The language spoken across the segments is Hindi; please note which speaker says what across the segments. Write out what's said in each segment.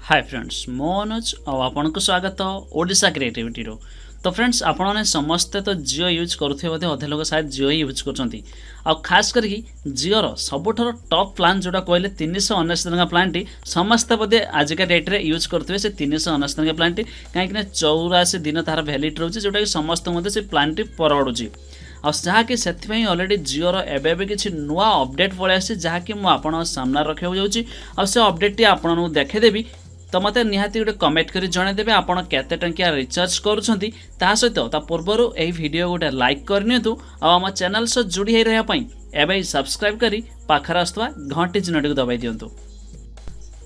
Speaker 1: हाय फ्रेंड्स मो अनुज और आपन को स्वागत ओडिशा क्रिएटिविटी रो। तो फ्रेंड्स आपण ने समस्ते तो जियो यूज करुथे बोधे अधे लोग शायद जियो ही यूज करछंती आ खास करके जियो रो सबुठर टॉप प्लान जोड़ा कहले 379 टका प्लान टी समस्ते बोधे आजिका डेट रे यूज करथवे से 379 टका प्लान टी काहे कि 84 दिन तार वैलिड रहउची जोटा कि समस्त मते से प्लान टी परवडुची आ जहाँकि से अलरेडी जियोर एवं किसी नुआ अपडेट पलि आसी जहाँकि मुझे सामना रखा जाऊँगी आ से अपडेट टी आपको देखेदेवी तो मत निहाती गोटे कमेंट कर जनईदेवे आपड़ केते टंकिया रिचार्ज करुँच सहित पूर्वर यही वीडियो गोटे लाइक करनी आम चैनल सह जोड़ी रही एवं सब्सक्राइब कर पाखर आसुवा घंटी चिन्हटी को दबाई दिंतु।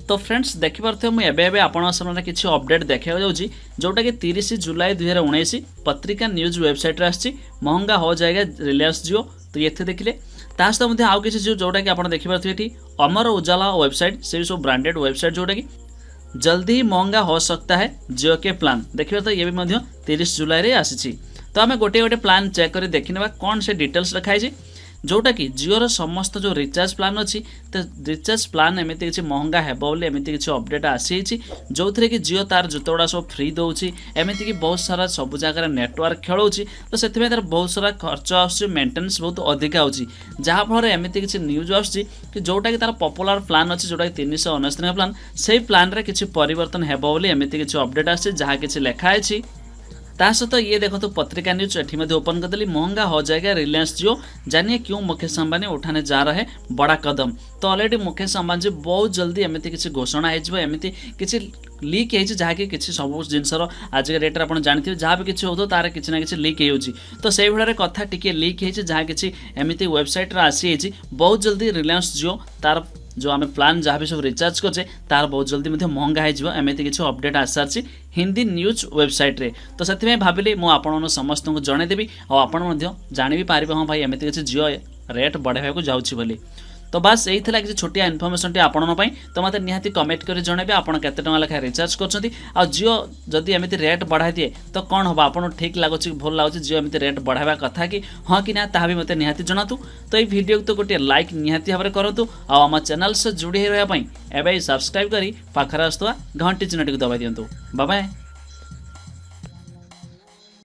Speaker 1: तो फ्रेंड्स देखिपे मुझे आपन सामने किसी अपडेट देखा जाऊँगी जोटा कि 30 जुलाई 2019 पत्रिका न्यूज वेबसाइट आसी महंगा हो जाएगा रिलायंस जियो। तो ये देखिले सहित आउ कि जोटा कि आप देखिपे अमर उजाला वेबसाइट से सब ब्रांडेड वेबसाइट जोटा कि जल्दी ही महंगा हो सकता है जियो के प्लान देखिए। तो ये भी 30 जुलाई रे आसी। तो आम गोटे गोटे प्लान चेक कर देखने कौन से डिटेल्स रखाई जोटा कि जियोर समस्त जो रिचार्ज प्लान अच्छी तो रिचार्ज प्लान एमती किसी महंगा है एमती किसी अपडेट आसी जो थे कि जियो तार जो गुड़ा सब फ्री दूसरी एमती कि बहुत सारा सब जगह नेटवर्क खेलाऊँच तो से तार बहुत सारा खर्च आसटेनेंस बहुत अधिका हो जहाँफल एमती किसी न्यूज आसूँ कि जोटा कि तार पपुलर प्लान अच्छी जोटा कि 379 प्लान से प्लान रे किसी परिवर्तन हेमती किसी अपडेट आसी जहाँ किसी लिखाई सहित ये देखो तो पत्रिका न्यूज ये ओपन करदेली महंगा हो जाएगा रिलायंस जियो जानिए क्यों मुकेश अंबानी उठाने जा रहे बड़ा कदम। तो ऑलरेडी मुकेश अंबानी जी बहुत जल्दी एमती किसी घोषणा होमती किसी लीक है जहाँकि किसी सब जिनसर आज डेट्रे आप जानते जहाँ भी किसी हो तार किसी ना कि लीक हो तो से भाई कथा टी लीक है जहाँ किसी एमती वेबसाइट आसी बहुत जल्दी रिलायंस जियो तार जो आम प्लान जहाँ भी सब रिचार्ज करे तार बहुत जल्दी महंगा होमती किसी अपडेट आसी सारी हिंदी न्यूज वेबसाइट रे। तो से भाविली मुझे समस्त को जनईदेवी और आपड़ जान भी पारे हाँ भाई एमती किसी जियो रेट बढ़ावा को जाऊँगी बोली। तो बस यही था किसी छोटिया इनफर्मेशन टी आपण तो मत निहाती कमेंट कर जनइबे आपड़ केते टंका लेखा रिचार्ज कर जियो जदि एमती रेट बढ़ाई दिए तो कौन हम आपको ठीक लगुच भल लगुच जियो एमती रेट बढ़ावा कथा कि हाँ कि ना ता भी मत निहाती जनातु। तो ये वीडियो तो गोटे लाइक निहाती भाव में करूँ आम चैनल से जोड़ी रही एवं सब्सक्राइब कर पाखर आसुवा घंटी चिन्हटी को दबाई दिंतु। Bye bye.